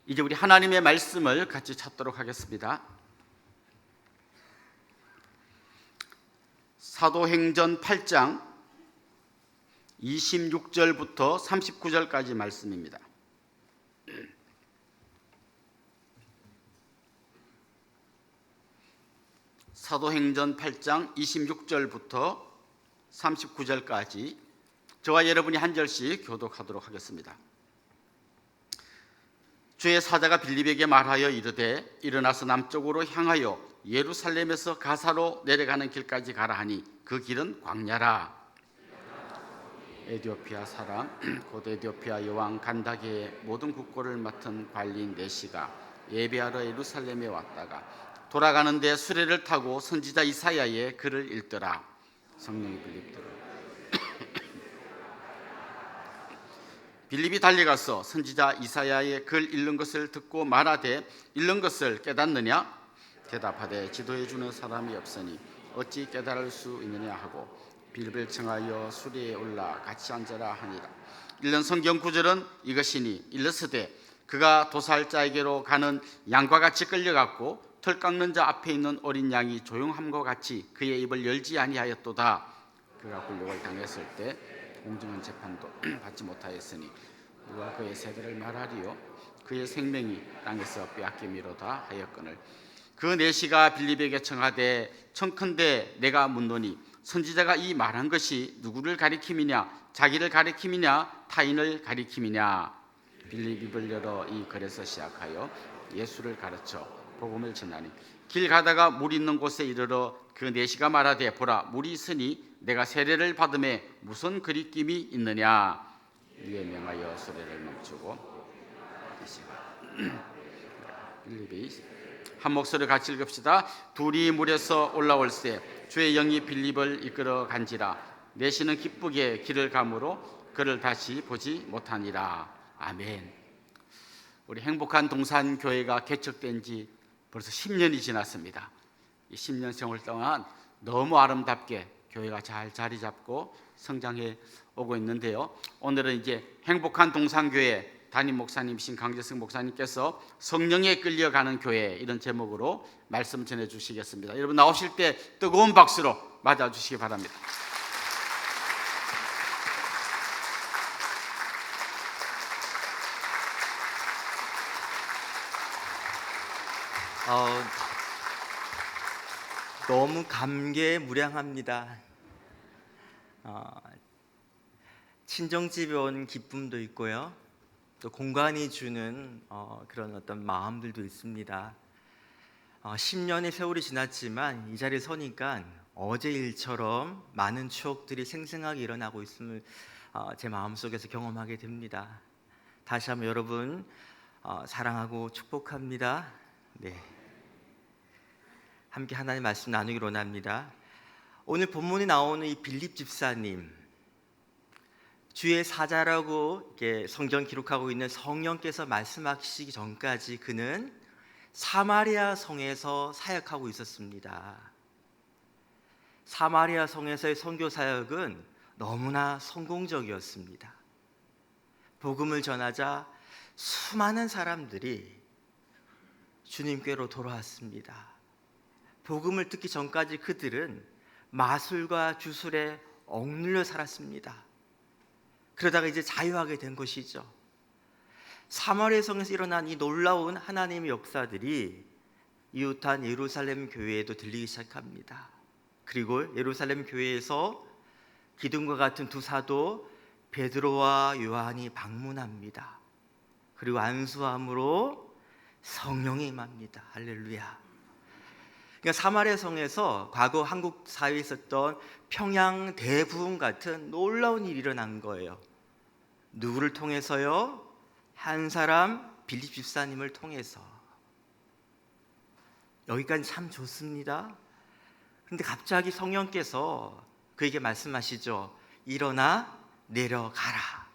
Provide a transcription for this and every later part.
이제 우리 하나님의 말씀을 같이 찾도록 하겠습니다. 사도행전 8장 26절부터 39절까지 말씀입니다. 사도행전 8장 26절부터 39절까지 저와 여러분이 한 절씩 교독하도록 하겠습니다. 주의 사자가 빌립에게 말하여 이르되 일어나서 남쪽으로 향하여 예루살렘에서 가사로 내려가는 길까지 가라 하니 그 길은 광야라. 에디오피아 사람 곧 에디오피아 여왕 간다게의 모든 국고를 맡은 관리인 네시가 예배하러 예루살렘에 왔다가 돌아가는데 수레를 타고 선지자 이사야의 글을 읽더라. 성령이 빌립들을 빌립이 달려가서 선지자 이사야의 글 읽는 것을 듣고 말하되 읽는 것을 깨닫느냐? 대답하되 지도해 주는 사람이 없으니 어찌 깨달을 수 있느냐 하고 빌립을 청하여 수리에 올라 같이 앉으라 하니라. 읽는 성경 구절은 이것이니 일러스되 그가 도살자에게로 가는 양과 같이 끌려갔고 털 깎는 자 앞에 있는 어린 양이 조용함과 같이 그의 입을 열지 아니하였도다. 그가 굴욕을 당했을 때 공정한 재판도 받지 못하였으니 누가 그의 세대를 말하리요? 그의 생명이 땅에서 빼앗김이로다 하였거늘 그 내시가 빌립에게 청하되 청컨대 내가 묻노니 선지자가 이 말한 것이 누구를 가리킴이냐? 자기를 가리킴이냐? 타인을 가리킴이냐? 빌립 입을 열어 이 글에서 시작하여 예수를 가르쳐 복음을 전하니 길 가다가 물 있는 곳에 이르러 그 내시가 말하되 보라 물이 있으니 내가 세례를 받음에 무슨 그리낌이 있느냐? 이에 명하여 수레를 멈추고 빌립이 한 목소리로 같이 읽읍시다. 둘이 물에서 올라올세 주의 영이 빌립을 이끌어 간지라. 내시는 기쁘게 길을 가므로 그를 다시 보지 못하니라. 아멘. 우리 행복한 동산교회가 개척된 지 벌써 10년이 지났습니다. 이 10년 세월 동안 너무 아름답게 교회가 잘 자리 잡고 성장해 오고 있는데요. 오늘은 이제 행복한 동산교회 담임 목사님이신 강재승 목사님께서 성령에 끌려가는 교회 이런 제목으로 말씀 전해 주시겠습니다. 여러분 나오실 때 뜨거운 박수로 맞아 주시기 바랍니다. 너무 감개무량합니다. 친정집에 온 기쁨도 있고요. 또 공간이 주는 그런 어떤 마음들도 있습니다. 10년의 세월이 지났지만 이 자리에 서니까 어제 일처럼 많은 추억들이 생생하게 일어나고 있음을 제 마음속에서 경험하게 됩니다. 다시 한번 여러분 사랑하고 축복합니다. 네. 함께 하나님의 말씀 나누기로 원합니다. 오늘 본문에 나오는 이 빌립 집사님, 주의 사자라고 이렇게 성경 기록하고 있는 성령께서 말씀하시기 전까지 그는 사마리아 성에서 사역하고 있었습니다. 사마리아 성에서의 선교 사역은 너무나 성공적이었습니다. 복음을 전하자 수많은 사람들이 주님께로 돌아왔습니다. 복음을 듣기 전까지 그들은 마술과 주술에 억눌려 살았습니다. 그러다가 이제 자유하게 된 것이죠. 사마리아 성에서 일어난 이 놀라운 하나님의 역사들이 이웃한 예루살렘 교회에도 들리기 시작합니다. 그리고 예루살렘 교회에서 기둥과 같은 두 사도 베드로와 요한이 방문합니다. 그리고 안수함으로 성령이 임합니다. 할렐루야. 그러니까 사마리아 성에서 과거 한국 사회에 있었던 평양 대부흥 같은 놀라운 일이 일어난 거예요. 누구를 통해서요? 한 사람 빌립 집사님을 통해서. 여기까지 참 좋습니다. 그런데 갑자기 성령께서 그에게 말씀하시죠. 일어나 내려가라.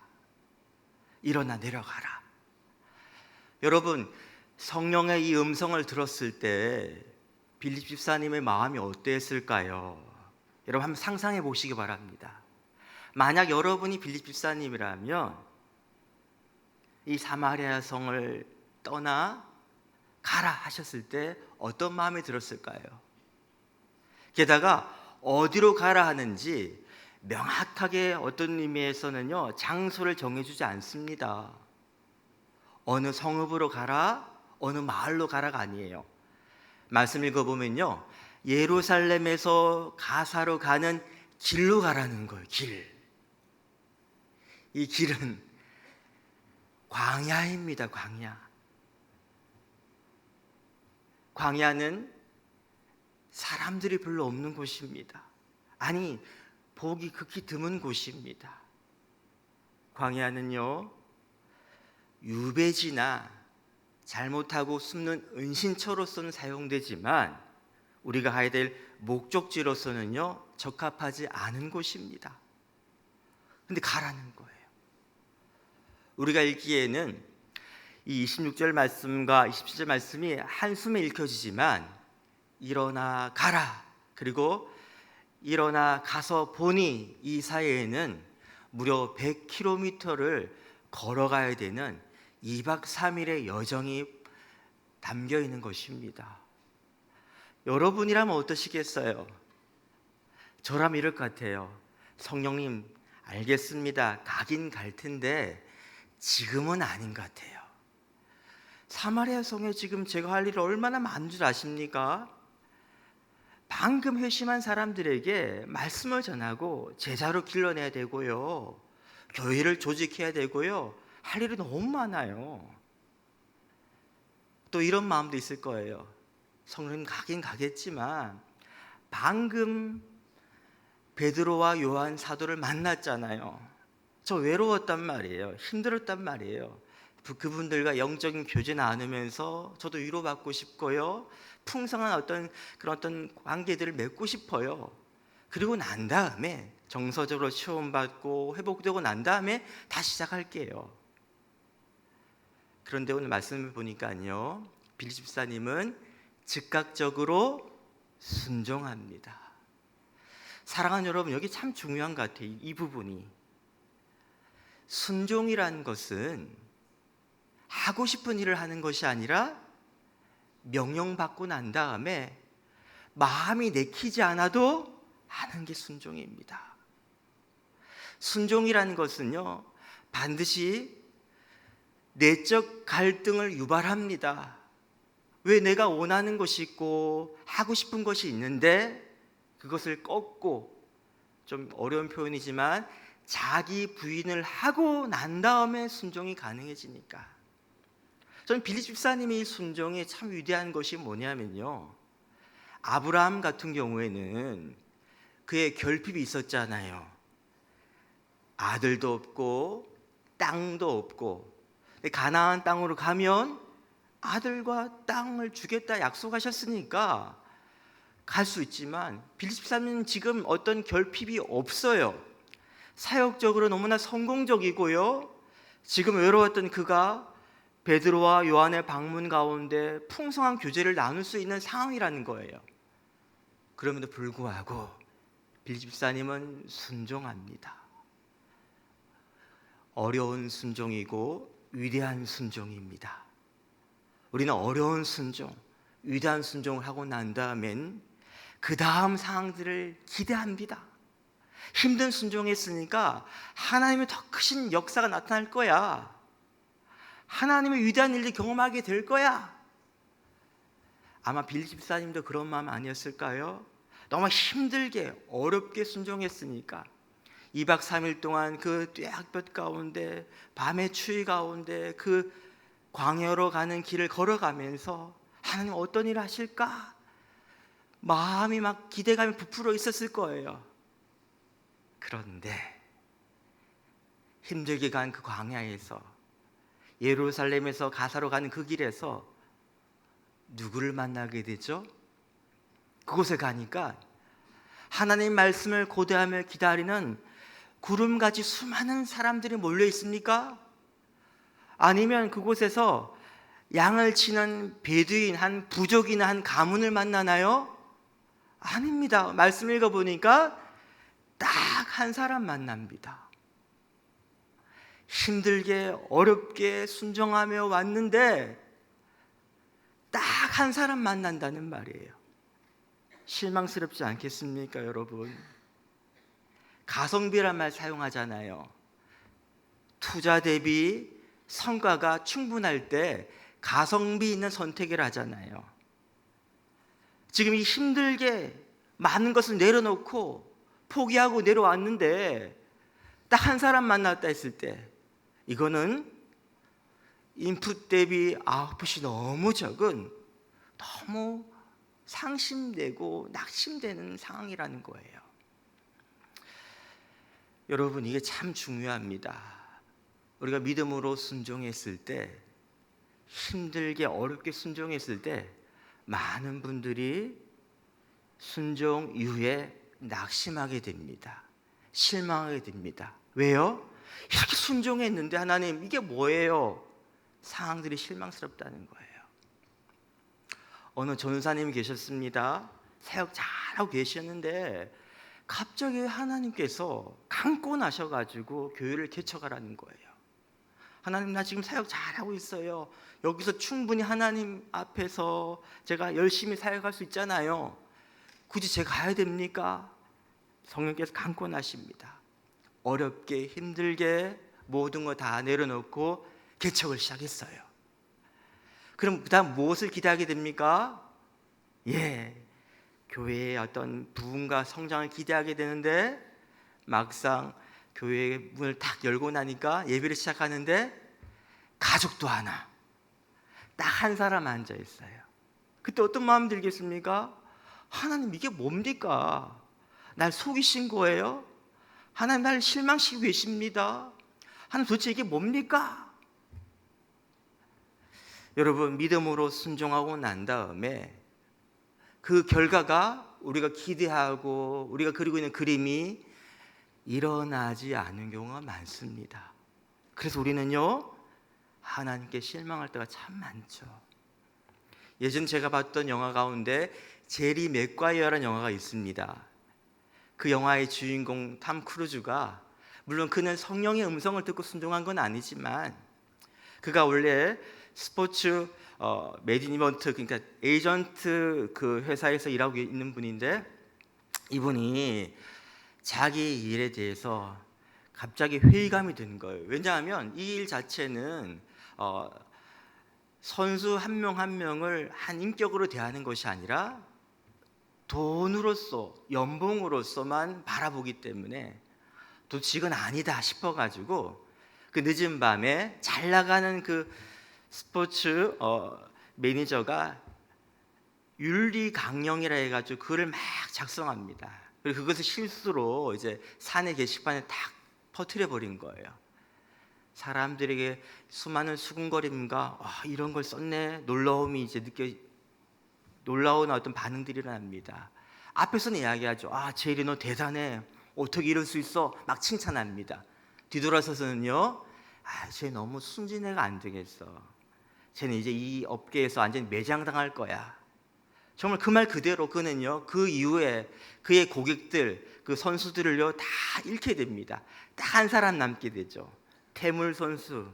일어나 내려가라. 여러분 성령의 이 음성을 들었을 때 빌립 집사님의 마음이 어땠을까요? 여러분 한번 상상해 보시기 바랍니다. 만약 여러분이 빌립 집사님이라면 이 사마리아 성을 떠나 가라 하셨을 때 어떤 마음이 들었을까요? 게다가 어디로 가라 하는지 명확하게 어떤 의미에서는요, 장소를 정해주지 않습니다. 어느 성읍으로 가라, 어느 마을로 가라가 아니에요. 말씀 읽어보면요, 예루살렘에서 가사로 가는 길로 가라는 거예요. 길. 이 길은 광야입니다. 광야. 광야는 사람들이 별로 없는 곳입니다. 아니, 보기 극히 드문 곳입니다. 광야는요, 유배지나 잘못하고 숨는 은신처로서는 사용되지만 우리가 가야 될 목적지로서는요, 적합하지 않은 곳입니다. 근데 가라는 거예요. 우리가 읽기에는 이 26절 말씀과 27절 말씀이 한숨에 읽혀지지만 일어나 가라, 그리고 일어나 가서 보니 이 사이에는 무려 100km를 걸어가야 되는 2박 3일의 여정이 담겨 있는 것입니다. 여러분이라면 어떠시겠어요? 저라면 이럴 것 같아요. 성령님, 알겠습니다. 가긴 갈 텐데 지금은 아닌 것 같아요. 사마리아 성에 지금 제가 할 일이 얼마나 많은 줄 아십니까? 방금 회심한 사람들에게 말씀을 전하고 제자로 길러내야 되고요, 교회를 조직해야 되고요, 할 일이 너무 많아요. 또 이런 마음도 있을 거예요. 성령님 가긴 가겠지만 방금 베드로와 요한 사도를 만났잖아요. 저 외로웠단 말이에요. 힘들었단 말이에요. 그분들과 영적인 교제 나누면서 저도 위로받고 싶고요, 풍성한 어떤 관계들을 맺고 싶어요. 그리고 난 다음에 정서적으로 시험받고 회복되고 난 다음에 다시 시작할게요. 그런데 오늘 말씀을 보니까요, 빌립 집사님은 즉각적으로 순종합니다. 사랑하는 여러분, 여기 참 중요한 것 같아요. 이 부분이. 순종이라는 것은 하고 싶은 일을 하는 것이 아니라 명령받고 난 다음에 마음이 내키지 않아도 하는 게 순종입니다. 순종이라는 것은요, 반드시 내적 갈등을 유발합니다. 왜 내가 원하는 것이 있고 하고 싶은 것이 있는데 그것을 꺾고, 좀 어려운 표현이지만 자기 부인을 하고 난 다음에 순종이 가능해지니까. 저는 빌립 집사님의 순종이 참 위대한 것이 뭐냐면요, 아브라함 같은 경우에는 그의 결핍이 있었잖아요. 아들도 없고 땅도 없고. 가나안 땅으로 가면 아들과 땅을 주겠다 약속하셨으니까 갈 수 있지만 빌립 집사님은 지금 어떤 결핍이 없어요. 사역적으로 너무나 성공적이고요, 지금 외로웠던 그가 베드로와 요한의 방문 가운데 풍성한 교제를 나눌 수 있는 상황이라는 거예요. 그럼에도 불구하고 빌립 집사님은 순종합니다. 어려운 순종이고 위대한 순종입니다. 우리는 어려운 순종, 위대한 순종을 하고 난 다음엔 그 다음 상황들을 기대합니다. 힘든 순종했으니까 하나님의 더 크신 역사가 나타날 거야, 하나님의 위대한 일을 경험하게 될 거야. 아마 빌립 집사님도 그런 마음 아니었을까요? 너무 힘들게 어렵게 순종했으니까 2박 3일 동안 그 뙤약볕 가운데, 밤의 추위 가운데 그 광야로 가는 길을 걸어가면서 하나님 어떤 일을 하실까? 마음이 막 기대감이 부풀어 있었을 거예요. 그런데 힘들게 간 그 광야에서, 예루살렘에서 가사로 가는 그 길에서 누구를 만나게 되죠? 그곳에 가니까 하나님 말씀을 고대하며 기다리는 구름같이 수많은 사람들이 몰려 있습니까? 아니면 그곳에서 양을 치는 베두인 한 부족이나 한 가문을 만나나요? 아닙니다. 말씀 읽어보니까 딱 한 사람 만납니다. 힘들게 어렵게 순종하며 왔는데 한 사람 만난다는 말이에요. 실망스럽지 않겠습니까, 여러분? 가성비란 말 사용하잖아요. 투자 대비 성과가 충분할 때 가성비 있는 선택을 하잖아요. 지금 이 힘들게 많은 것을 내려놓고 포기하고 내려왔는데 딱 한 사람 만났다 했을 때 이거는 인풋 대비 아웃풋이 너무 적은, 너무 상심되고 낙심되는 상황이라는 거예요. 여러분, 이게 참 중요합니다. 우리가 믿음으로 순종했을 때, 힘들게 어렵게 순종했을 때 많은 분들이 순종 이후에 낙심하게 됩니다. 실망하게 됩니다. 왜요? 이렇게 순종했는데 하나님 이게 뭐예요? 상황들이 실망스럽다는 거예요. 어느 전사님이 계셨습니다. 사역 잘하고 계셨는데 갑자기 하나님께서 강권 나셔가지고 교회를 개척하라는 거예요. 하나님, 나 지금 사역 잘하고 있어요. 여기서 충분히 하나님 앞에서 제가 열심히 사역할 수 있잖아요. 굳이 제가 가야 됩니까? 성령께서 강권하십니다. 어렵게 힘들게 모든 거 다 내려놓고 개척을 시작했어요. 그럼 그다음 무엇을 기대하게 됩니까? 교회의 어떤 부흥과 성장을 기대하게 되는데 막상 교회의 문을 딱 열고 나니까 예배를 시작하는데 가족도 하나, 딱 한 사람 앉아 있어요. 그때 어떤 마음 들겠습니까? 하나님, 이게 뭡니까? 날 속이신 거예요? 하나님, 날 실망시키고 계십니다. 하나님, 도대체 이게 뭡니까? 여러분, 믿음으로 순종하고 난 다음에 그 결과가 우리가 기대하고 우리가 그리고 있는 그림이 일어나지 않은 경우가 많습니다. 그래서 우리는요, 하나님께 실망할 때가 참 많죠. 예전 제가 봤던 영화 가운데 제리 맥과이어라는 영화가 있습니다. 그 영화의 주인공 탐 크루즈가, 물론 그는 성령의 음성을 듣고 순종한 건 아니지만 그가 원래 스포츠 매니지먼트, 그러니까 에이전트 그 회사에서 일하고 있는 분인데, 이분이 자기 일에 대해서 갑자기 회의감이 든 거예요. 왜냐하면 이 일 자체는 선수 한 명 한 명을 한 인격으로 대하는 것이 아니라 돈으로서, 연봉으로서만 바라보기 때문에 도대체 이건 아니다 싶어가지고 그 늦은 밤에 잘 나가는 그 스포츠 매니저가 윤리강령이라 해가지고 글을 막 작성합니다. 그리고 그것을 실수로 이제 사내 게시판에 탁 퍼뜨려 버린 거예요. 사람들에게 수많은 수군거림과 이런 걸 썼네, 놀라움이 이제 놀라운 어떤 반응들이 일어납니다. 앞에서는 이야기하죠. 제리 너 대단해, 어떻게 이럴 수 있어, 막 칭찬합니다. 뒤돌아서서는요, 쟤 너무 순진해가 안 되겠어, 쟤는 이제 이 업계에서 완전히 매장당할 거야. 정말 그 말 그대로 그는요, 그 이후에 그의 고객들, 그 선수들을요 다 잃게 됩니다. 딱 한 사람 남게 되죠. 태물 선수.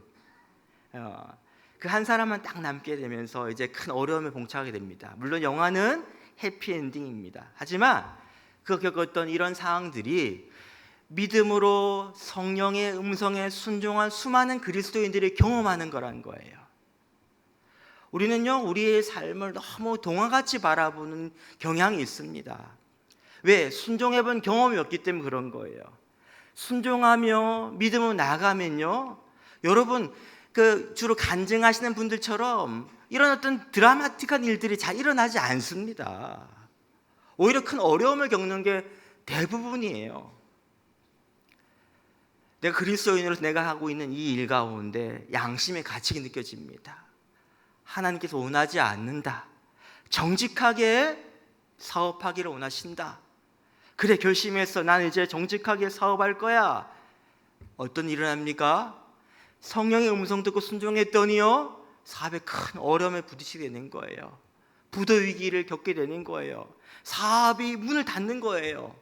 그 한 사람만 딱 남게 되면서 이제 큰 어려움에 봉착하게 됩니다. 물론 영화는 해피엔딩입니다. 하지만 그 겪었던 이런 상황들이 믿음으로 성령의 음성에 순종한 수많은 그리스도인들이 경험하는 거란 거예요. 우리는요, 우리의 삶을 너무 동화같이 바라보는 경향이 있습니다. 왜? 순종해본 경험이 없기 때문에 그런 거예요. 순종하며 믿음으로 나가면요, 여러분, 그 주로 간증하시는 분들처럼 이런 어떤 드라마틱한 일들이 잘 일어나지 않습니다. 오히려 큰 어려움을 겪는 게 대부분이에요. 내가 그리스도인으로서 내가 하고 있는 이 일 가운데 양심의 가책이 느껴집니다. 하나님께서 원하지 않는다. 정직하게 사업하기를 원하신다. 그래, 결심해서 나는 이제 정직하게 사업할 거야. 어떤 일이 일어납니까? 성령의 음성 듣고 순종했더니요, 사업에 큰 어려움에 부딪히게 되는 거예요. 부도 위기를 겪게 되는 거예요. 사업이 문을 닫는 거예요.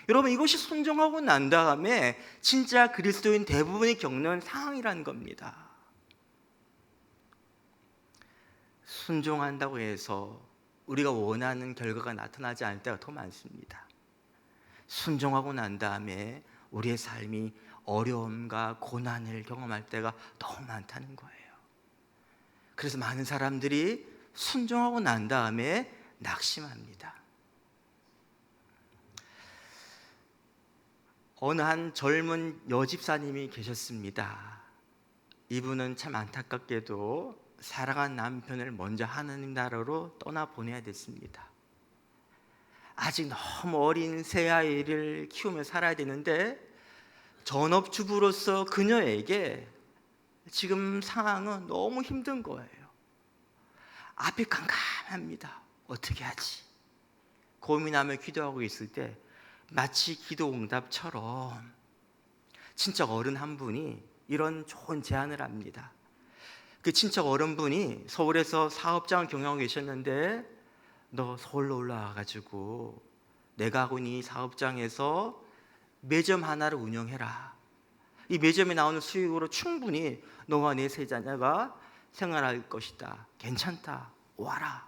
여러분, 이것이 순종하고 난 다음에 진짜 그리스도인 대부분이 겪는 상황이라는 겁니다. 순종한다고 해서 우리가 원하는 결과가 나타나지 않을 때가 더 많습니다. 순종하고 난 다음에 우리의 삶이 어려움과 고난을 경험할 때가 너무 많다는 거예요. 그래서 많은 사람들이 순종하고 난 다음에 낙심합니다. 어느 한 젊은 여집사님이 계셨습니다. 이분은 참 안타깝게도 사랑한 남편을 먼저 하나님 나라로 떠나보내야 됐습니다. 아직 너무 어린 새아이를 키우며 살아야 되는데 전업주부로서 그녀에게 지금 상황은 너무 힘든 거예요. 앞이 깜깜합니다. 어떻게 하지? 고민하며 기도하고 있을 때 마치 기도 응답처럼 친척 어른 한 분이 이런 좋은 제안을 합니다. 그 친척 어른분이 서울에서 사업장을 경영하고 계셨는데 너 서울로 올라와가지고 내가 하고 있는 이 사업장에서 매점 하나를 운영해라. 이 매점에 나오는 수익으로 충분히 너와 내 세 자녀가 생활할 것이다. 괜찮다. 와라.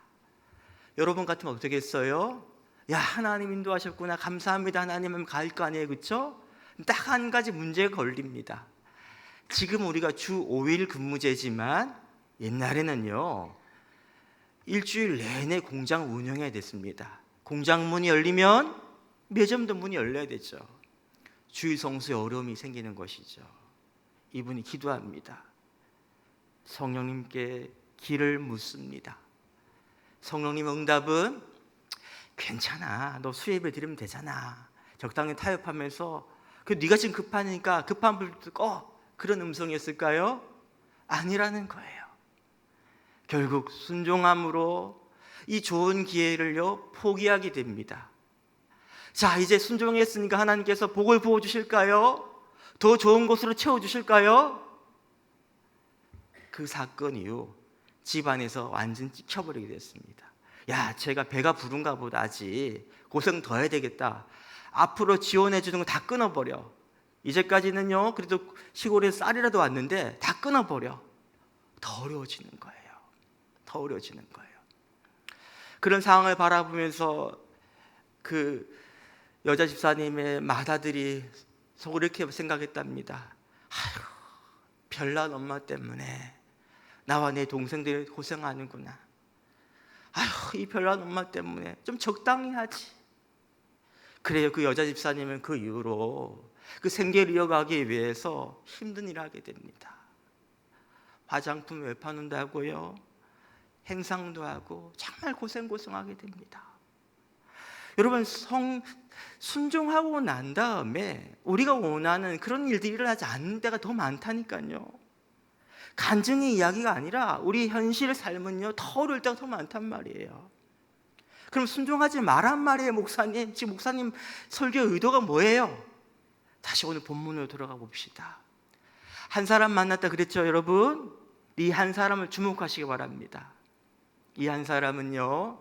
여러분 같으면 어떻게 했어요? 야, 하나님 인도하셨구나. 감사합니다. 하나님은 갈 거 아니에요. 그렇죠? 딱 한 가지 문제가 걸립니다. 지금 우리가 주 5일 근무제지만 옛날에는요 일주일 내내 공장 운영해야 됐습니다. 공장 문이 열리면 매점도 문이 열려야 되죠. 주일 성수에 어려움이 생기는 것이죠. 이분이 기도합니다. 성령님께 길을 묻습니다. 성령님 응답은 괜찮아. 너 수예배 드리면 되잖아. 적당히 타협하면서 네가 지금 급하니까 급한 불 꺼. 그런 음성이었을까요? 아니라는 거예요. 결국 순종함으로 이 좋은 기회를요 포기하게 됩니다. 자, 이제 순종했으니까 하나님께서 복을 부어주실까요? 더 좋은 곳으로 채워주실까요? 그 사건 이후 집안에서 완전 찍혀버리게 됐습니다. 야, 제가 배가 부른가 보다. 아직 고생 더 해야 되겠다. 앞으로 지원해 주는 거 다 끊어버려. 이제까지는요 그래도 시골에서 쌀이라도 왔는데 다 끊어버려. 더 어려워지는 거예요. 더 어려워지는 거예요. 그런 상황을 바라보면서 그 여자 집사님의 맏아들이 속으로 이렇게 생각했답니다. 아이고, 별난 엄마 때문에 나와 내 동생들이 고생하는구나. 아휴, 이 별난 엄마 때문에 좀 적당히 하지. 그래요. 그 여자 집사님은 그 이후로 그 생계를 이어가기 위해서 힘든 일을 하게 됩니다. 화장품 외파는도 하고요, 행상도 하고 정말 고생하게 됩니다. 여러분, 순종하고 난 다음에 우리가 원하는 그런 일들이 일어나지 않는 때가 더 많다니까요. 간증의 이야기가 아니라 우리 현실의 삶은요 더 어려울 때가 더 많단 말이에요. 그럼 순종하지 말란 말이에요. 목사님, 지금 목사님 설교 의도가 뭐예요? 다시 오늘 본문으로 돌아가 봅시다. 한 사람 만났다 그랬죠, 여러분? 이 한 사람을 주목하시기 바랍니다. 이 한 사람은요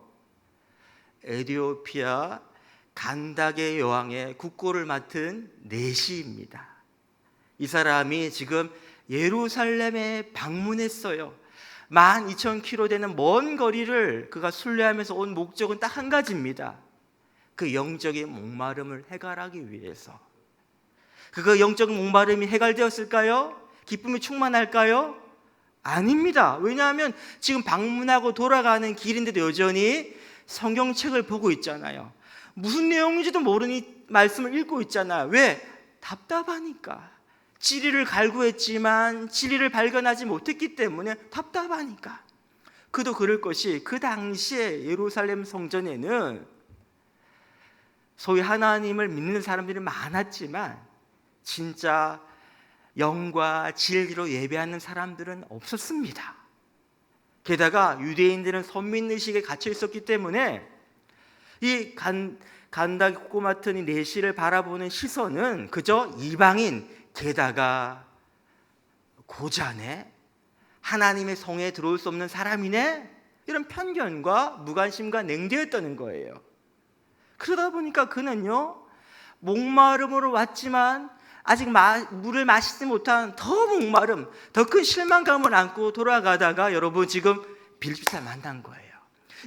에티오피아 간다게 여왕의 국고를 맡은 내시입니다. 이 사람이 지금 예루살렘에 방문했어요. 12,000km 되는 먼 거리를 그가 순례하면서 온 목적은 딱 한 가지입니다. 그 영적인 목마름을 해결하기 위해서. 그 영적 목마름이 해결되었을까요? 기쁨이 충만할까요? 아닙니다. 왜냐하면 지금 방문하고 돌아가는 길인데도 여전히 성경책을 보고 있잖아요. 무슨 내용인지도 모르니 말씀을 읽고 있잖아요. 왜? 답답하니까. 진리를 갈구했지만 진리를 발견하지 못했기 때문에 답답하니까. 그도 그럴 것이, 그 당시에 예루살렘 성전에는 소위 하나님을 믿는 사람들이 많았지만 진짜 영과 진리로 예배하는 사람들은 없었습니다. 게다가 유대인들은 선민의식에 갇혀 있었기 때문에 이 간다게 국고 맡은 이 내시를 바라보는 시선은 그저 이방인, 게다가 고자네, 하나님의 성에 들어올 수 없는 사람이네, 이런 편견과 무관심과 냉대였다는 거예요. 그러다 보니까 그는요 목마름으로 왔지만 아직 물을 마시지 못한 더 목마름, 더 큰 실망감을 안고 돌아가다가 여러분 지금 빌립 집사를 만난 거예요.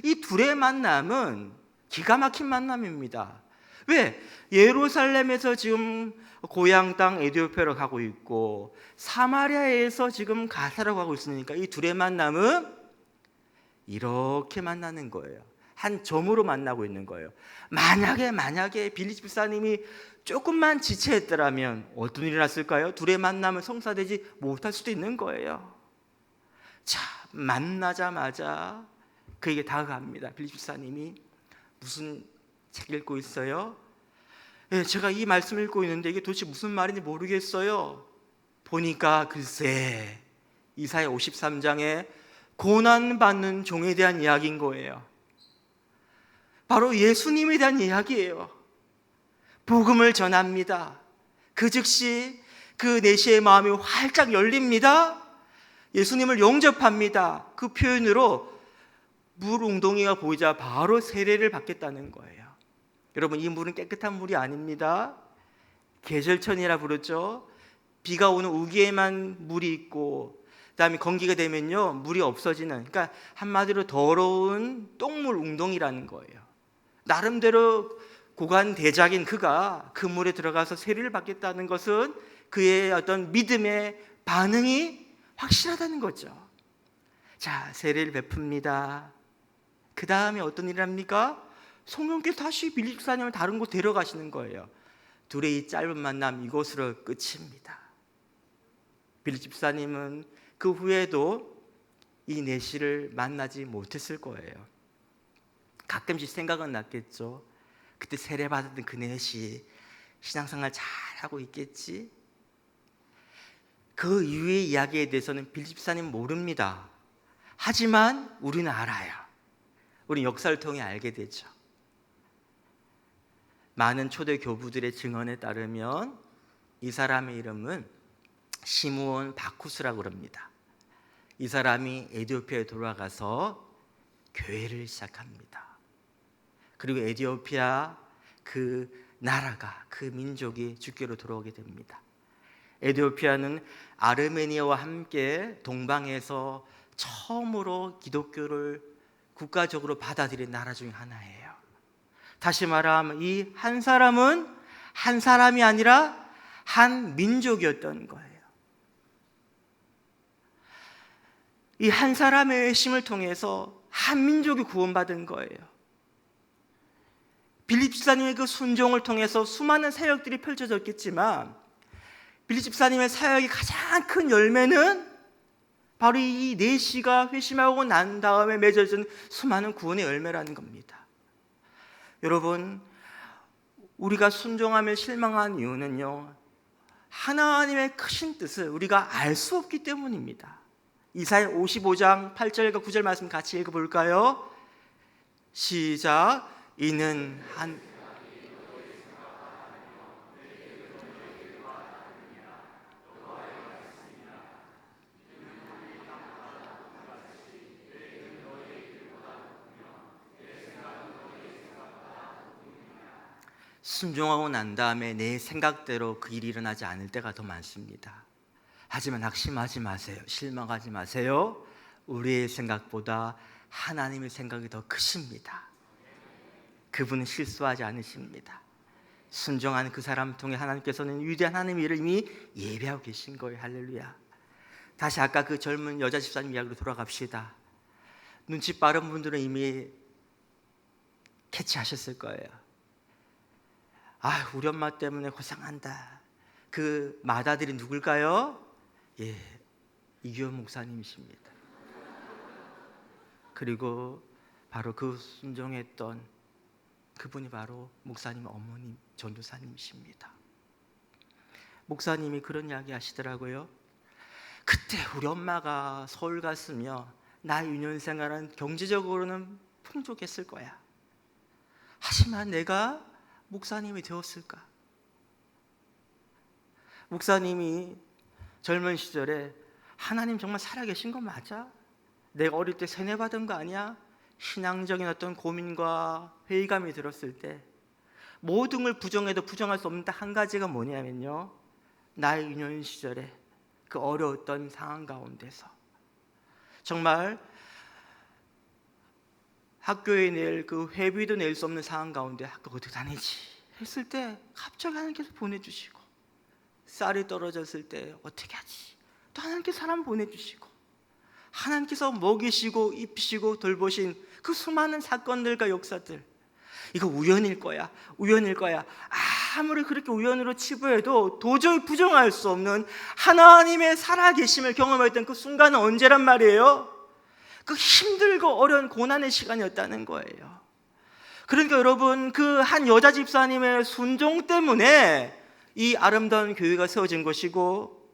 이 둘의 만남은 기가 막힌 만남입니다. 왜? 예루살렘에서 지금 고향 땅 에디오피아로 가고 있고 사마리아에서 지금 가사로 가고 있으니까 이 둘의 만남은 이렇게 만나는 거예요. 한 점으로 만나고 있는 거예요. 만약에 빌립 집사님이 조금만 지체했더라면 어떤 일이 났을까요? 둘의 만남은 성사되지 못할 수도 있는 거예요. 자, 만나자마자 그에게 다가갑니다. 빌립 집사님이 무슨 책 읽고 있어요? 네, 제가 이 말씀을 읽고 있는데 이게 도대체 무슨 말인지 모르겠어요. 보니까 글쎄 이사야 53장에 고난받는 종에 대한 이야기인 거예요. 바로 예수님에 대한 이야기예요. 복음을 전합니다. 그 즉시 그 내시의 마음이 활짝 열립니다. 예수님을 영접합니다. 그 표현으로 물 웅덩이가 보이자 바로 세례를 받겠다는 거예요. 여러분, 이 물은 깨끗한 물이 아닙니다. 계절천이라 부르죠. 비가 오는 우기에만 물이 있고 그다음에 건기가 되면요 물이 없어지는, 그러니까 한마디로 더러운 똥물 웅덩이라는 거예요. 나름대로 고관대작인 그가 그 물에 들어가서 세례를 받겠다는 것은 그의 어떤 믿음의 반응이 확실하다는 거죠. 자, 세례를 베풉니다. 그 다음에 어떤 일을 합니까? 성령께서 다시 빌립 집사님을 다른 곳 데려가시는 거예요. 둘의 이 짧은 만남 이곳으로 끝입니다. 빌립 집사님은 그 후에도 이 내시를 만나지 못했을 거예요. 가끔씩 생각은 났겠죠. 그때 세례받았던 그 내시 신앙생활 잘하고 있겠지? 그 이후의 이야기에 대해서는 빌립 집사님 모릅니다. 하지만 우리는 알아요. 우리는 역사를 통해 알게 되죠. 많은 초대 교부들의 증언에 따르면 이 사람의 이름은 시므온 바쿠스라고 합니다. 이 사람이 에티오피아에 돌아가서 교회를 시작합니다. 그리고 에티오피아 그 나라가, 그 민족이 주교로 들어오게 됩니다. 에티오피아는 아르메니아와 함께 동방에서 처음으로 기독교를 국가적으로 받아들인 나라 중에 하나예요. 다시 말하면 이 한 사람은 한 사람이 아니라 한 민족이었던 거예요. 이 한 사람의 회심을 통해서 한 민족이 구원받은 거예요. 빌립 집사님의 그 순종을 통해서 수많은 사역들이 펼쳐졌겠지만 빌립 집사님의 사역의 가장 큰 열매는 바로 이 내시가 회심하고 난 다음에 맺어진 수많은 구원의 열매라는 겁니다. 여러분, 우리가 순종하며 실망한 이유는요, 하나님의 크신 뜻을 우리가 알 수 없기 때문입니다. 이사야 55장 8절과 9절 말씀 같이 읽어볼까요? 시작. 이는 한 순종하고 난 다음에 내 생각대로 그 일이 일어나지 않을 때가 더 많습니다. 하지만 낙심하지 마세요. 실망하지 마세요. 우리의 생각보다 하나님의 생각이 더 크십니다. 그분은 실수하지 않으십니다. 순종하는 그 사람 통해 하나님께서는 위대한 하나님의 일을 이미 예배하고 계신 거예요. 할렐루야. 다시 아까 그 젊은 여자 집사님 이야기로 돌아갑시다. 눈치 빠른 분들은 이미 캐치하셨을 거예요. 아, 우리 엄마 때문에 고생한다. 그 맏아들이 누굴까요? 예, 이규현 목사님이십니다. 그리고 바로 그 순종했던 그분이 바로 목사님 어머님 전도사님이십니다. 목사님이 그런 이야기 하시더라고요. 그때 우리 엄마가 서울 갔으며 나의 유년 생활은 경제적으로는 풍족했을 거야. 하지만 내가 목사님이 되었을까? 목사님이 젊은 시절에 하나님 정말 살아계신 거 맞아? 내가 어릴 때 세뇌받은 거 아니야? 신앙적인 어떤 고민과 회의감이 들었을 때 모든 걸 부정해도 부정할 수 없는 딱 한 가지가 뭐냐면요, 나의 유년 시절에 그 어려웠던 상황 가운데서 정말 학교에 낼 그 회비도 낼 수 없는 상황 가운데 학교 어떻게 다니지 했을 때 갑자기 하나님께서 보내주시고, 쌀이 떨어졌을 때 어떻게 하지, 또 하나님께서 사람 보내주시고, 하나님께서 먹이시고 입히시고 돌보신 그 수많은 사건들과 역사들, 이거 우연일 거야, 우연일 거야, 아무리 그렇게 우연으로 치부해도 도저히 부정할 수 없는 하나님의 살아계심을 경험했던 그 순간은 언제란 말이에요? 그 힘들고 어려운 고난의 시간이었다는 거예요. 그러니까 여러분, 그 한 여자 집사님의 순종 때문에 이 아름다운 교회가 세워진 것이고,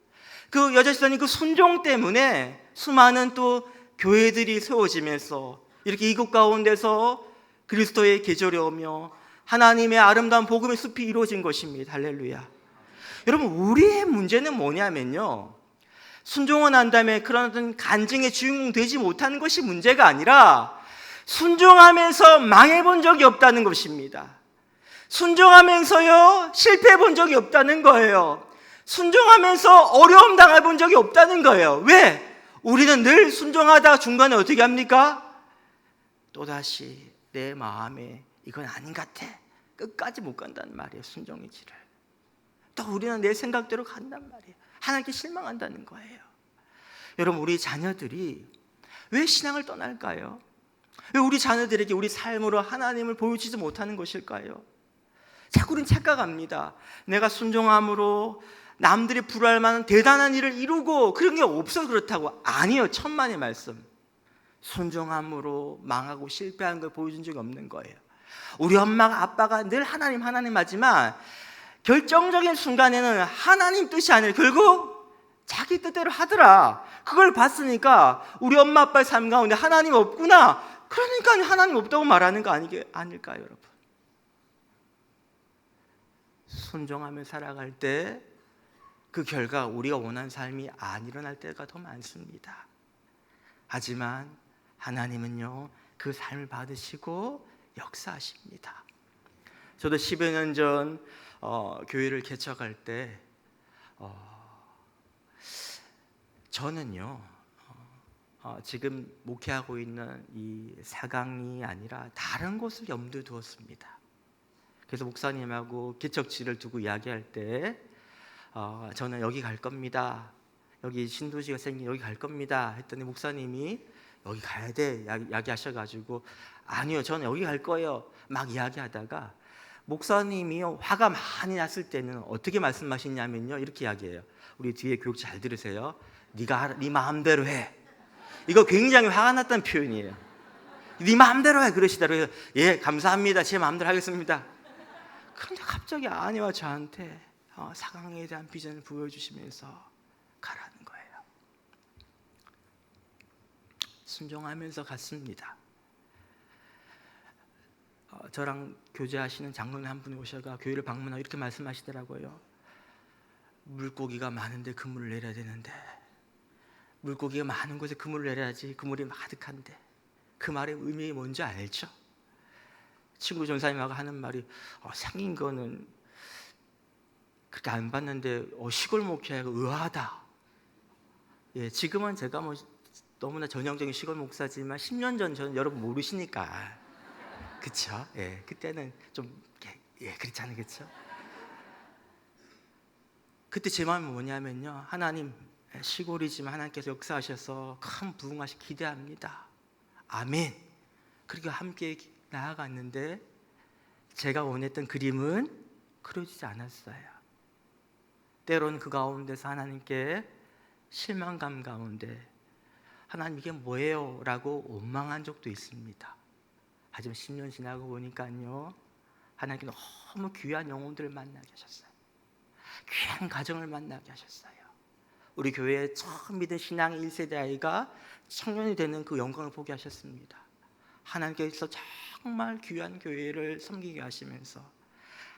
그 여자 집사님 그 순종 때문에 수많은 또 교회들이 세워지면서 이렇게 이국 가운데서 그리스도의 계절이 오며 하나님의 아름다운 복음의 숲이 이루어진 것입니다. 할렐루야. 여러분, 우리의 문제는 뭐냐면요, 순종은 한 다음에 그런 어떤 간증의 주인공 되지 못하는 것이 문제가 아니라 순종하면서 망해본 적이 없다는 것입니다. 순종하면서요 실패해 본 적이 없다는 거예요. 순종하면서 어려움 당해본 적이 없다는 거예요. 왜? 우리는 늘 순종하다가 중간에 어떻게 합니까? 또다시 내 마음에 이건 아닌 것 같아, 끝까지 못 간다는 말이에요. 순종의 길을 또 우리는 내 생각대로 간단 말이에요. 하나님께 실망한다는 거예요. 여러분, 우리 자녀들이 왜 신앙을 떠날까요? 왜 우리 자녀들에게 우리 삶으로 하나님을 보여주지 못하는 것일까요? 자꾸 우리는 착각합니다. 내가 순종함으로 남들이 부러워할 만한 대단한 일을 이루고 그런 게 없어서 그렇다고. 아니요, 천만의 말씀. 순종함으로 망하고 실패한 걸 보여준 적이 없는 거예요. 우리 엄마가 아빠가 늘 하나님 하지만 결정적인 순간에는 하나님 뜻이 아니라 결국 자기 뜻대로 하더라. 그걸 봤으니까 우리 엄마 아빠의 삶 가운데 하나님 없구나, 그러니까 하나님 없다고 말하는 거 아닐까요, 여러분? 순종하며 살아갈 때 그 결과 우리가 원하는 삶이 안 일어날 때가 더 많습니다. 하지만 하나님은요 그 삶을 받으시고 역사하십니다. 저도 10여 년 전 교회를 개척할 때 저는요 지금 목회하고 있는 이 사강이 아니라 다른 곳을 염두에 두었습니다. 그래서 목사님하고 개척지를 두고 이야기할 때 저는 여기 갈 겁니다, 여기 신도시가 생긴 여기 갈 겁니다 했더니 목사님이 여기 가야 돼 이야기하셔가지고 아니요 저는 여기 갈 거예요 막 이야기하다가 목사님이 화가 많이 났을 때는 어떻게 말씀하시냐면요 이렇게 이야기해요. 우리 뒤에 교육 잘 들으세요. 네가 네 마음대로 해. 이거 굉장히 화가 났다는 표현이에요. 네 마음대로 해 그러시더라고요. 예 감사합니다, 제 마음대로 하겠습니다. 그런데 갑자기 아내와 저한테 사강에 대한 비전을 보여주시면서 가라는 거예요. 순종하면서 갔습니다. 저랑 교제하시는 장로님 한 분이 오셔가 교회를 방문하고 이렇게 말씀하시더라고요. 물고기가 많은데 그물을 내려야 되는데, 물고기가 많은 곳에 그물을 내려야지 그물이 가득한데, 그 말의 의미 뭔지 알죠? 친구 전사님하고 하는 말이 생긴 거는 그렇게 안 봤는데 시골 목회가 의아하다. 예, 지금은 제가 너무나 전형적인 시골 목사지만 10년 전 저는 여러분 모르시니까 그렇죠? 예, 그때는 좀 그렇지 않겠죠? 그때 제 마음이 뭐냐면요, 하나님 시골이지만 하나님께서 역사하셔서 큰 부흥하시 기대합니다. 아멘. 그렇게 함께 나아갔는데 제가 원했던 그림은 그려지지 않았어요. 때로는 그 가운데서 하나님께 실망감 가운데 하나님 이게 뭐예요? 라고 원망한 적도 있습니다. 하지만 10년 지나고 보니까요 하나님께 너무 귀한 영혼들을 만나게 하셨어요. 귀한 가정을 만나게 하셨어요. 우리 교회에 처음 믿은 신앙의 1세대 아이가 청년이 되는 그 영광을 보게 하셨습니다. 하나님께서 정말 귀한 교회를 섬기게 하시면서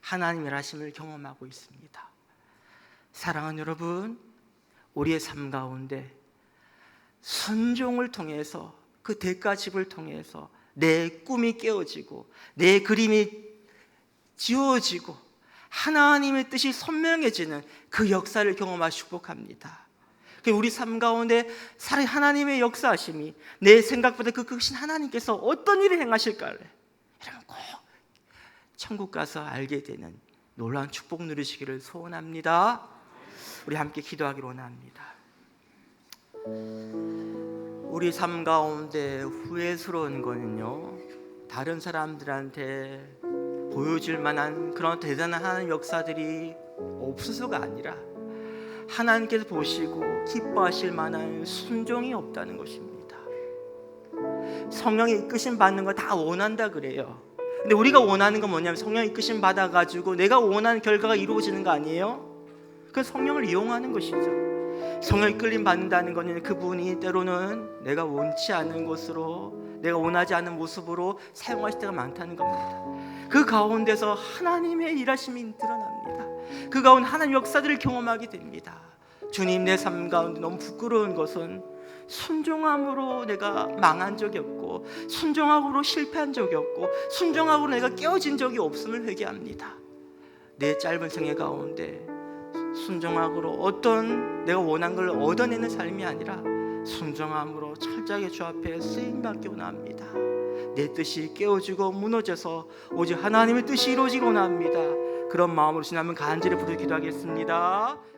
하나님의 하심을 경험하고 있습니다. 사랑하는 여러분, 우리의 삶 가운데 순종을 통해서 그 대가집을 통해서 내 꿈이 깨어지고 내 그림이 지워지고 하나님의 뜻이 선명해지는 그 역사를 경험하시기 축복합니다. 우리 삶 가운데 살아 하나님의 역사하심이, 내 생각보다 그 크신 하나님께서 어떤 일을 행하실까를 여러분 꼭 천국 가서 알게 되는 놀라운 축복 누리시기를 소원합니다. 우리 함께 기도하기를 원합니다. 우리 삶 가운데 후회스러운 거는요, 다른 사람들한테 보여줄 만한 그런 대단한 하나님 역사들이 없어서가 아니라 하나님께서 보시고 기뻐하실 만한 순종이 없다는 것입니다. 성령의 이끄심 받는 거 다 원한다 그래요. 근데 우리가 원하는 건 뭐냐면 성령의 이끄심 받아가지고 내가 원하는 결과가 이루어지는 거 아니에요? 그 성령을 이용하는 것이죠. 성령의 이끌림 받는다는 것은 그분이 때로는 내가 원치 않는 것으로, 내가 원하지 않는 모습으로 사용하실 때가 많다는 겁니다. 그 가운데서 하나님의 일하심이 드러납니다. 그 가운데 하나님의 역사들을 경험하게 됩니다. 주님, 내 삶 가운데 너무 부끄러운 것은 순종함으로 내가 망한 적이 없고, 순종함으로 실패한 적이 없고, 순종함으로 내가 깨어진 적이 없음을 회개합니다. 내 짧은 생애 가운데 순종함으로 어떤 내가 원한 걸 얻어내는 삶이 아니라 순종함으로 철저하게 주 앞에 쓰임받기 원합니다. 내 뜻이 깨어지고 무너져서 오직 하나님의 뜻이 이루어지기 원합니다. 그런 마음으로 지나면 간절히 부르짖어 기도하겠습니다.